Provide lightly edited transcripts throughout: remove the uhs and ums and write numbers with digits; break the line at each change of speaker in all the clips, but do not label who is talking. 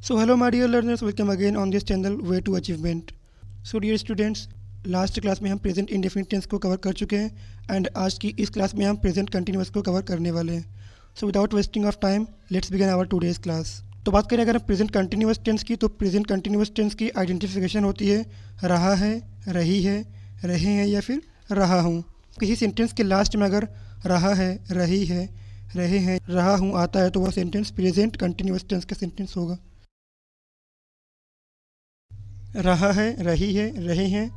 So hello my dear learners, welcome again on this channel Way to Achievement. So dear students, last class में हम present indefinite tense को cover कर चुके हैं and आज की इस क्लास में हम प्रेजेंट कंटिन्यूअस को कवर करने वाले हैं. So without wasting of time let's begin our today's class. तो बात करें अगर हम प्रेजेंट कंटिन्यूअस टेंस की, तो प्रेजेंट कंटिन्यूअस टेंस की आइडेंटिफिकेशन होती है रहा है, रही है, रहे हैं या फिर रहा हूँ. किसी सेंटेंस के लास्ट में अगर रहा है, रही है, रहे हैं, रहा हूँ आता है तो वह सेंटेंस प्रेजेंट कंटिन्यूअस टेंस का सेंटेंस होगा. रहा है, रही है, रहे हैं,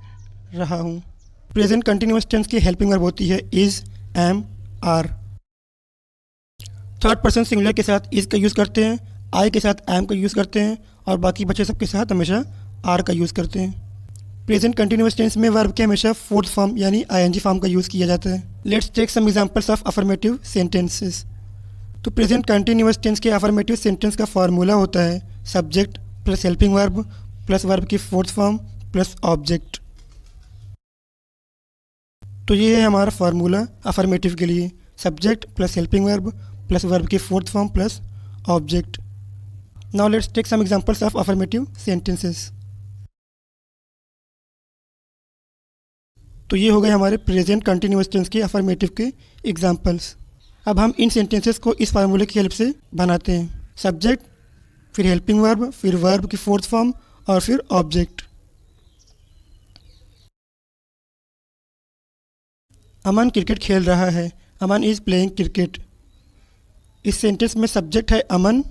रहा हूँ. प्रेजेंट कंटिन्यूअस टेंस की हेल्पिंग वर्ब होती है is, am, are. Third person singular के साथ इज़ का यूज़ करते हैं, आई के साथ एम का यूज़ करते हैं और बाकी बचे सब के साथ हमेशा आर का यूज़ करते हैं. प्रेजेंट कंटिन्यूअस टेंस में वर्ब के हमेशा फोर्थ फॉर्म यानी आईएनजी फॉर्म का यूज़ किया जाता है. Let's take some examples of affirmative sentences. तो प्रेजेंट कंटिन्यूअस टेंस के अफर्मेटिव सेंटेंस का फॉर्मूला होता है subject plus helping verb plus verb की फोर्थ फॉर्म प्लस ऑब्जेक्ट. तो ये है हमारा फार्मूला अफर्मेटिव के लिए, subject plus helping verb plus verb की fourth form plus object. Now let's take some examples of affirmative sentences. तो ये हो गए हमारे प्रेजेंट कंटिन्यूअस टेंस के अफर्मेटिव के एग्जांपल्स. अब हम इन सेंटेंसेस को इस फार्मूले की हेल्प से बनाते हैं. सब्जेक्ट, फिर हेल्पिंग वर्ब, फिर वर्ब की फोर्थ फॉर्म और फिर ऑब्जेक्ट. अमन क्रिकेट खेल रहा है, अमन इज़ प्लेइंग क्रिकेट. इस सेंटेंस में सब्जेक्ट है अमन,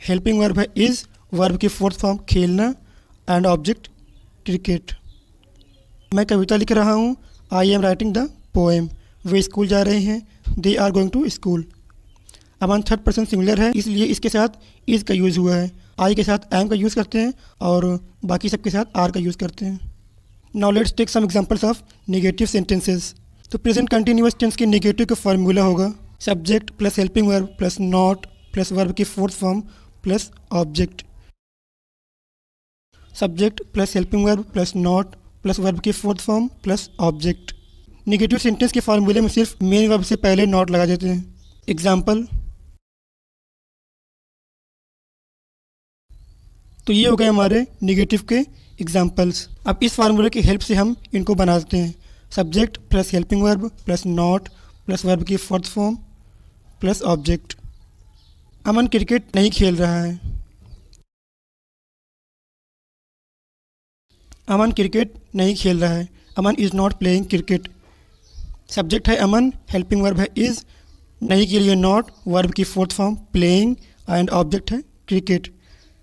हेल्पिंग वर्ब है इज़, वर्ब की फोर्थ फॉर्म खेलना एंड ऑब्जेक्ट क्रिकेट. मैं कविता लिख रहा हूँ, I am writing the poem. वे स्कूल जा रहे हैं, they are going to school. Aman third person singular है इसलिए इसके साथ इज़ का यूज़ हुआ है. आई के साथ एम का यूज़ करते हैं और बाकी सब के साथ आर का यूज़ करते हैं. Now let's take some examples of negative sentences. तो प्रेजेंट कंटिन्यूअस टेंस के नेगेटिव का फार्मूला होगा subject plus helping verb plus not plus verb की fourth form plus object. Subject plus helping verb plus not plus verb की fourth form plus object. Negative sentence के फार्मूले में सिर्फ main verb से पहले नॉट लगा देते हैं. एग्जाम्पल, तो ये हो गए हमारे नेगेटिव के एग्जाम्पल्स. अब इस फार्मूले की हेल्प से हम इनको बनाते हैं. Subject plus helping verb plus not plus verb की fourth form plus object. Aman cricket नहीं खेल रहा है, अमन क्रिकेट नहीं खेल रहा है, Aman is not playing cricket. Subject है अमन, हेल्पिंग वर्ब है इज़, नहीं के लिए नॉट, वर्ब की fourth form playing and object है क्रिकेट.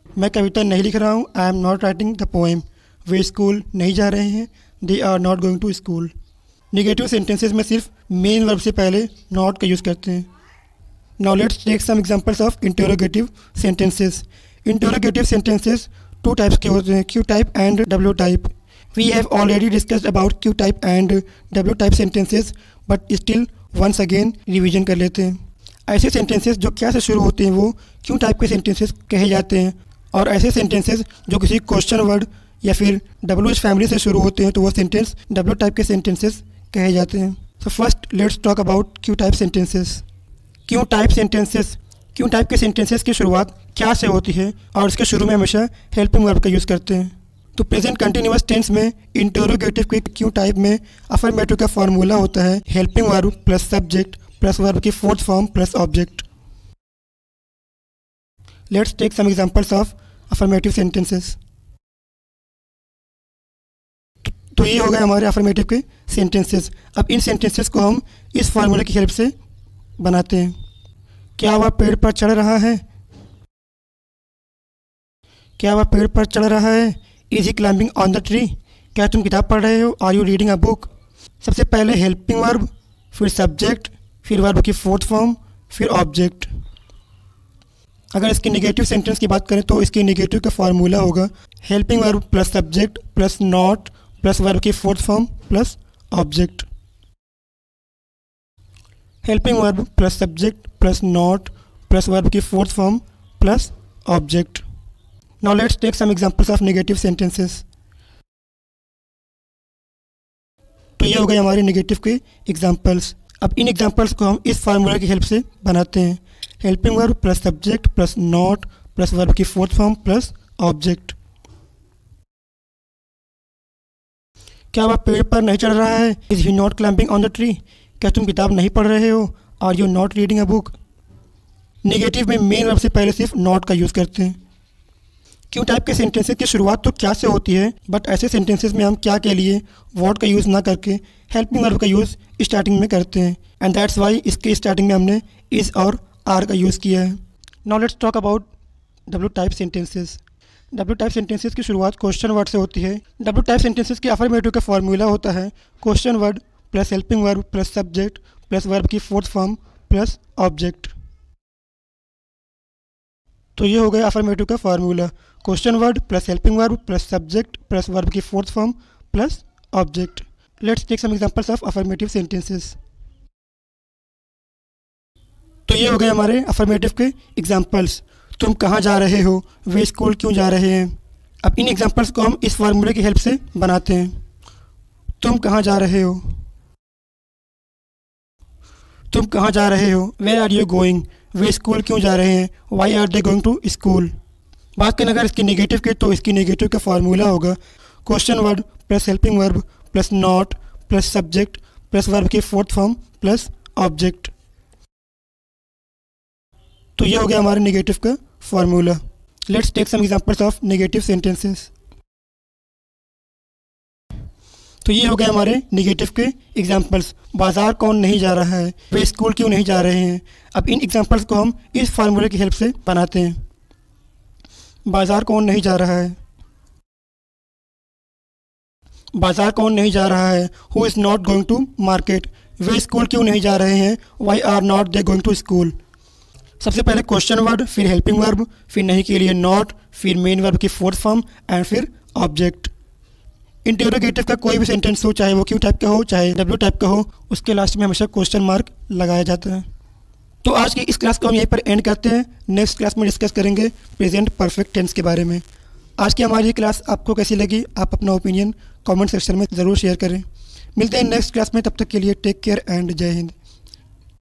मैं कविता नहीं लिख रहा हूँ, I am not writing the poem. वे स्कूल नहीं जा रहे हैं, they are not going to school. Negative sentences में सिर्फ मेन वर्ब से पहले नॉट का यूज़ करते हैं. Now let's take some examples of interrogative sentences. Interrogative sentences two types के होते हैं, Q type and W type. We have already discussed about Q type and W type sentences but still once again revision कर लेते हैं. ऐसे sentences जो क्या से शुरू होते हैं वो क्यू टाइप के सेंटेंसेस कहे जाते हैं और ऐसे सेंटेंसेस जो किसी क्वेश्चन वर्ड या फिर डब्ल्यू फैमिली से शुरू होते हैं तो वो सेंटेंस डब्ल्यू टाइप के सेंटेंसेस कहे जाते हैं. So first let's talk about Q type sentences. Q type sentences, Q type के सेंटेंसेस की शुरुआत क्या से होती है और इसके शुरू में हमेशा हेल्पिंग वर्ब का यूज़ करते हैं. तो प्रेजेंट कंटिन्यूअस टेंस में इंटरोगेटिव के क्यू टाइप में अफर्मेटिव का फार्मूला होता है helping verb plus subject plus verb की fourth form plus object. Let's take some examples of affirmative sentences. तो ये हो गए हमारे अफर्मेटिव के सेंटेंसेस. अब इन सेंटेंसेस को हम इस फार्मूले की हेल्प से बनाते हैं. क्या वह पेड़ पर चढ़ रहा है, क्या वह पेड़ पर चढ़ रहा है, is he climbing on the tree. क्या तुम किताब पढ़ रहे हो, are you reading a book. सबसे पहले हेल्पिंग वर्ब, फिर सब्जेक्ट, फिर वर्ब की फोर्थ फॉर्म, फिर ऑब्जेक्ट. अगर इसके नेगेटिव सेंटेंस की बात करें तो इसके नेगेटिव का फार्मूला होगा helping verb plus subject plus not plus verb की fourth form plus object. Helping verb plus subject plus not plus verb की fourth form plus object. Now let's take some examples of negative sentences. तो ये हो गए हमारे negative के examples. अब इन examples को हम इस फार्मूला की हेल्प से बनाते हैं. Helping verb plus subject plus not plus verb की फोर्थ फॉर्म प्लस ऑब्जेक्ट। क्या वह पेड़ पर नहीं चढ़ रहा है? Is he not climbing on the tree? क्या तुम किताब नहीं पढ़ रहे हो? Are you not reading a book? Negative में मेन वर्ब से पहले सिर्फ नॉट का यूज़ करते हैं। क्यों टाइप के सेंटेंसेस की शुरुआत तो क्या से होती है, बट ऐसे सेंटेंसेस में हम क्या के लिए वॉट का यूज़ ना करके हेल्पिंग वर्ब का यूज़ स्टार्टिंग में करते हैं, एंड दैट्स वाई इसके स्टार्टिंग में हमने इज़ और आर का यूज़ किया है। Now let's talk about W type sentences. W type sentences की शुरुआत क्वेश्चन वर्ड से होती है। डब्ल्यू टाइप सेंटेंसेस के अफर्मेटिव का फॉर्मूला होता है question word plus helping verb plus subject plus verb की फोर्थ फॉर्म प्लस ऑब्जेक्ट। तो ये हो गया अफर्मेटिव का formula, question word plus helping verb plus subject plus verb की fourth form plus object. Let's take some examples of affirmative sentences. तो ये हो गए हमारे अफर्मेटिव के एग्जांपल्स। तुम कहाँ जा रहे हो? वे स्कूल क्यों जा रहे हैं? अब इन एग्जांपल्स को हम इस फार्मूले की हेल्प से बनाते हैं। तुम कहाँ जा रहे हो? तुम कहाँ जा रहे हो? Where are you going? वे स्कूल क्यों जा रहे हैं? Why are they going to school? बात करें अगर इसकी नेगेटिव की, तो इसकी नेगेटिव का फार्मूला होगा question word plus helping verb plus not plus subject plus verb की फोर्थ फॉर्म प्लस ऑब्जेक्ट। तो ये हो गया हमारे नेगेटिव का formula. Let's take some examples of negative sentences. तो ये हो गए हमारे नेगेटिव के एग्जांपल्स। बाजार कौन नहीं जा रहा है? वे स्कूल क्यों नहीं जा रहे हैं? अब इन एग्जांपल्स को हम इस फार्मूले की हेल्प से बनाते हैं। बाजार कौन नहीं जा रहा है? बाजार कौन नहीं जा रहा है? Who is not going to market? वे स्कूल क्यों नहीं जा रहे हैं? Why are not they going to school? सबसे पहले क्वेश्चन वर्ड, फिर हेल्पिंग वर्ब, फिर नहीं के लिए नॉट, फिर मेन वर्ब की फोर्थ फॉर्म एंड फिर ऑब्जेक्ट। इंटरोगेटिव का कोई भी सेंटेंस हो, चाहे वो क्यू टाइप का हो चाहे डब्ल्यू टाइप का हो, उसके लास्ट में हमेशा क्वेश्चन मार्क लगाया जाता है। तो आज की इस क्लास को हम यहीं पर एंड करते हैं। नेक्स्ट क्लास में डिस्कस करेंगे प्रेजेंट परफेक्ट टेंस के बारे में। आज की हमारी क्लास आपको कैसी लगी? आप अपना ओपिनियन कमेंट सेक्शन में ज़रूर शेयर करें। मिलते हैं नेक्स्ट क्लास में, तब तक के लिए टेक केयर एंड जय हिंद।